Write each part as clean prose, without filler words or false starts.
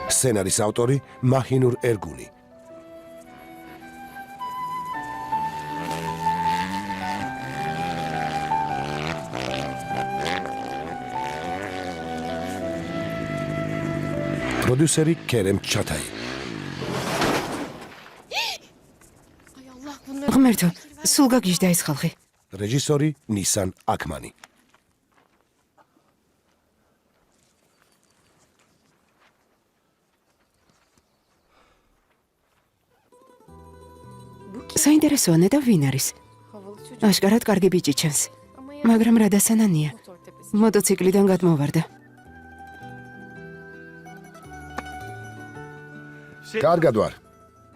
სცენარის ავტორი მაჰინურ ერგუნი. პროდიუსერი კერემ ჩათაი. ღმერთო, სულ გაგიჟდა ეს ხალხი. რეჟისორი ნისან აკმანი. საინტერესოა ნედა ვინ არის? აშკარად კარგი ბიჭი ჩანს, მაგრამ რა დასანანია? მოტოციკლიდან გადმოვარდა. კარგად ვარ.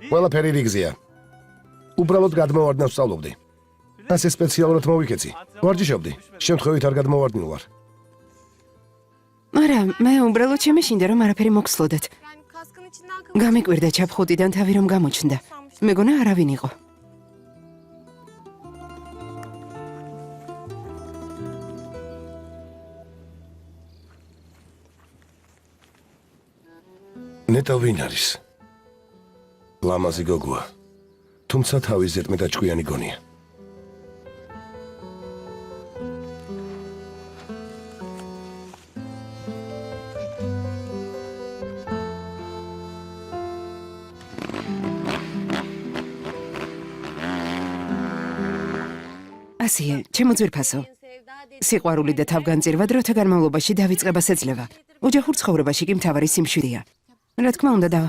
ყველაფერი რიგზეა. უბრალოდ გადმოვარდნა ვსწავლობდი. ასე სპეციალურად მოვიქეცი. ვარჯიშობდი. შემთხვევით არ გადმოვარდნილ ვარ. არა, მე უბრალოდ შემეშინდა რომ არაფერი მოგსლოდეთ. გამიკვირდა ჩაფხუტიდან თავი რომ გამოჩნდა. მეგონა არავინ იყო. ნეტა ვინ არის? ლამაზი გოგოა. თუმცა თავის ზედმეტაჭკვიანი გონია. ასია, ჩემო ძვირფასო. სიყვარული და თავგანწირვა დროთა განმავლობაში დავიწყებას ეძლევა. ოჯახურ ცხოვრებაში კი მთავარი სიმშვიდეა. რა თქმა უნდა და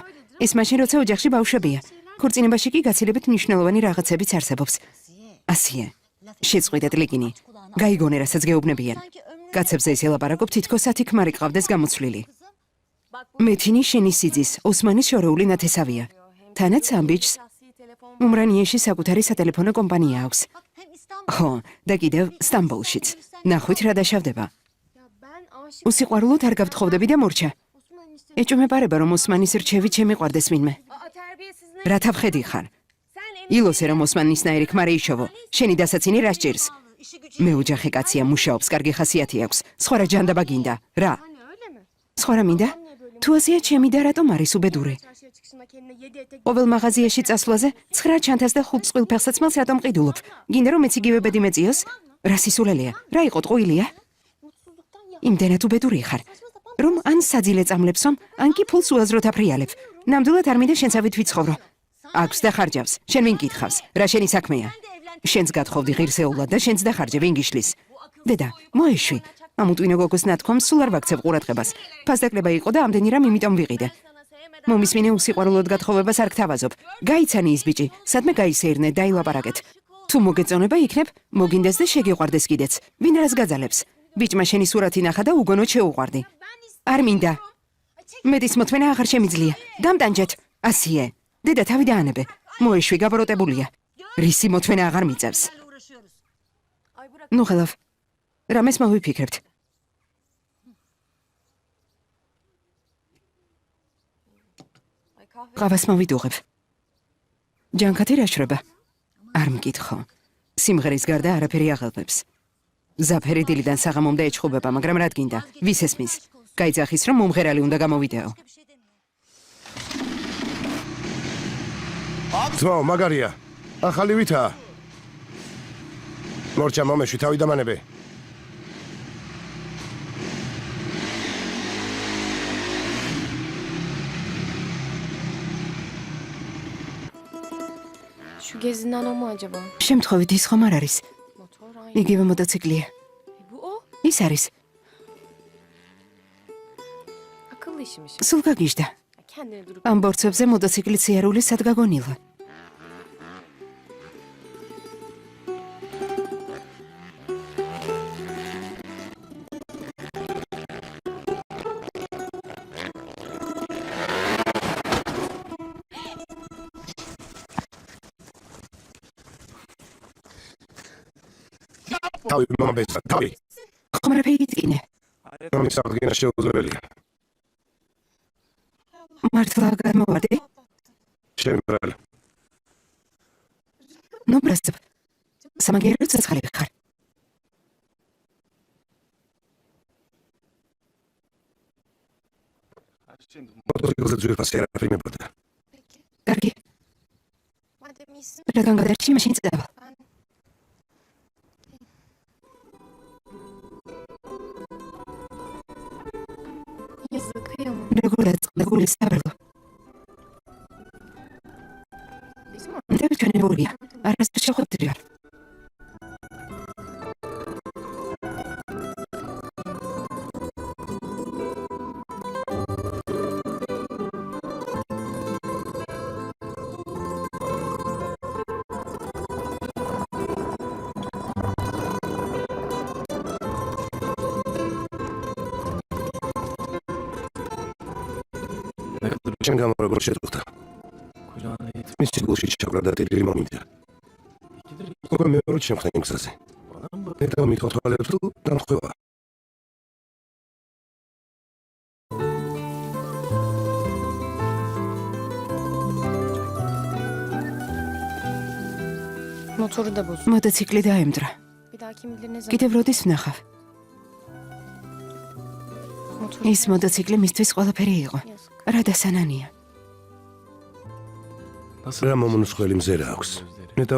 ეს მაშინ როცა ოჯახში ბავშვებია. ქორწინებაში კი გაცილებით მნიშვნელოვანი რაღაცებიც არსებობს. ასია, შეწყვიტეთ ლიგინი. გაიგონე რასაც გეუბნებიან. კაცებზე ის ელაპარაკობ თითქოს 10 ქმარი ყავდეს გამოცვლილი. მეთინი შენი სიძის, ოსმანის შორეული ნათესავია. თანაც ამ ბიჭს უმრანიეში საკუთარი სატელეფონო კომპანია აქვს. ხო, და კიდევ სტამბოლშიც. ნახვით რა დაშავდება. უსიყვარულოდ არ გავთხოვდები და მორჩა. ეჭვმეპარება რომ ოსმანის რჩევი ჩემიყვარდეს ვინმე. რა თავხედი ხარ? ილოსე რომ ოსმანისნაირი ქმარი იშოვო. შენი დასაცინი რა სჭირს? მე ოჯახი კაცია, მუშაობს, კარგი ხასიათი აქვს. სხვა რა ჯანდაბა გინდა? რა? სხვა რა მინდა? თუ ასეა ჩემი და რატომ არის უბედური? ყოველ მაღაზიაში წასვლაზე 9 ჩანთას და 5 წყვილ ფეხსაცმელს რატომ ყიდულობ? გინდა რომ მეც იგივე ბედი მეწიოს? რა სისულელეა? რა იყო ტყუილია? იმდენად უბედური ხარ, რომ ან საძილე წამლებსო, ან კი ფულს უაზროდ აფრიალებ. ნამდვილად არ მინდა შენსავით ვიცხოვრო. აქვს და ხარჯავს, შენ ვინ კითხავს? რა შენი საქმეა? შენს გათხოვდი ღირსეულად და შენც დახარჯე ვინ გიშლის? დედა, მოეშვი. ამ უტვინო გოგოს ნათქვამს სულ არ ვაქცევ ყურადღებას. ფასდაკლება იყო და ამდენი რამ იმიტომ ვიყიდე. მომისმინე უსიყვარულოდ გათხოვებას არ გთავაზობ. გაიცანი ის ბიჭი, სადმე გაისეირნე, დაილაპარაკეთ. თუ მოგეწონება იქნებ, მოგინდეს და შეგიყვარდეს კიდეც. ვინ რას გაძალებს? ბიჭმა შენი სურათი ნახა და უგონოდ შეუყვარდი. არ მინდა. მეტის მოთმენა აღარ შემიძლია. დამტანჯეთ. ასიე. დედა თავი დაანებე. მოეშვი გაბროტებულია. რისი მოთმენა აღარ მიწევს. ნუ ხელავ. რამეს მოვიფიქრებთ. ყავას მოვიდუღებ. ჯანქათი რა შრება? არ მკითხო. სიმღერის გარდა არაფერი აღელვებს. ზაფერი დილიდან საღამომდე ეჩხუბება, მაგრამ რა გინდა? ვის ესმის? გაიძახის რომ მომღერალი უნდა გამოვიდეო. ძმაო, მაგარია. ახალი ვითაა. მორჩა მომეშვი თავი დამანებე. შემთხვევით ის ხომ არ არის? იგივე მოტოციკლია. ის არის. სულ გაგიჟდა. ამ ბორცვებზე მოტოციკლის სიარული სად გაგონილა? თავი მომბეცა, თავი. ხომ რა ფეიქითკინე? რომის აღდგენა შეუძლებელია. მართლა გამოვარდი? შემბრალ. ნუ ბრასწებ. სამაგერო ცოცხალი ხარ. მოტოციკელზე ძვირფასი არაფერი მებოდა. კარგი. რადგან გადარჩი მაშინ წავა. როგორ დაწყდა გული საბრძოლო? დაჩვენებულია. არასდროს შეხვედრია. შენ გამა როგორ შეწუხდა? მის გულში ჩავრდა და ტირილი მომიდა. უკვე მეორე შემხდა იმ გზაზე. ნეტა მithotვალებს თუ დამხვევა. მოტოციკლი დაემძრა. კიდევ როდის ვნახავ? ის მოტოციკლი მისთვის ყველაფერი იყო. რა დასანანია? რა მომნსხველი მზერა აქვს. ნეტა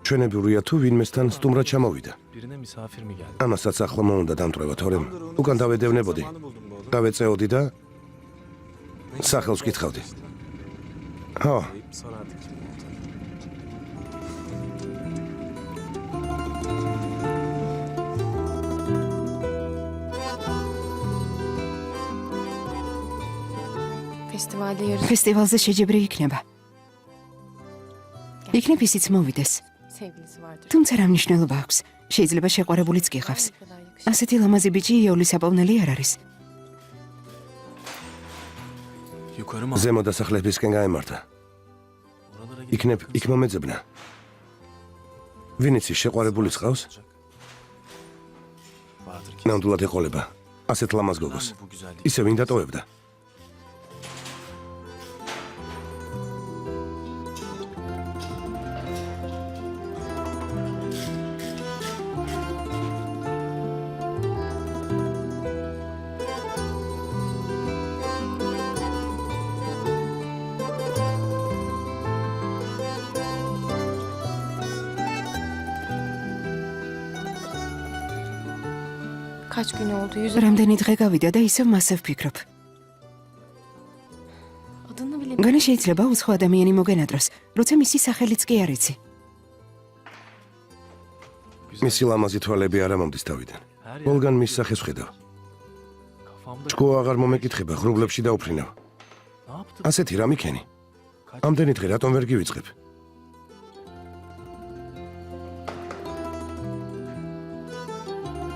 ჩვენებურია თუ ვინმესთან სტუმრად ჩამოვიდა. ამასაც ახლა მომუნდა დამტვრევა, თორემ უკან დავედევნებოდი. დავეწეოდი და სახელს ვკითხავდი. ჰო, ფესტივალზე შეჯიბრი იქნება. იქნებ ისიც მოვიდეს. თუმცა რა მნიშვნელობა აქვს? შეიძლება შეყვარებულიც გიყავს. ასეთი ლამაზი ბიჭი იოლის აპოვნელი არ არის. ზემო დასახლებისკენ გაემართა. იქნებ იქ მომეძებნა. ვინ იცის შეყვარებულიც ყავს? ნამდვილად ეყოლება. ასეთ ლამაზ გოგოს. ისე ვინ დატოვებდა? რამდენი დღე გავიდა და ისევ მასე ვფიქრობ. განა შეიძლება უცხო ადამიანი მოგენადროს, როცა მისი სახელიც კი არ იცი. მისი ლამაზი თვალები არ ამომდის თავიდან. ყველგან მის სახეს ვხედავ. ჭკუა აღარ მომეკითხება, ღრუბლებში დაუფრინავ. ასეთი რა მიქენი? ამდენი დღე რატომ ვერ გივიწყებ?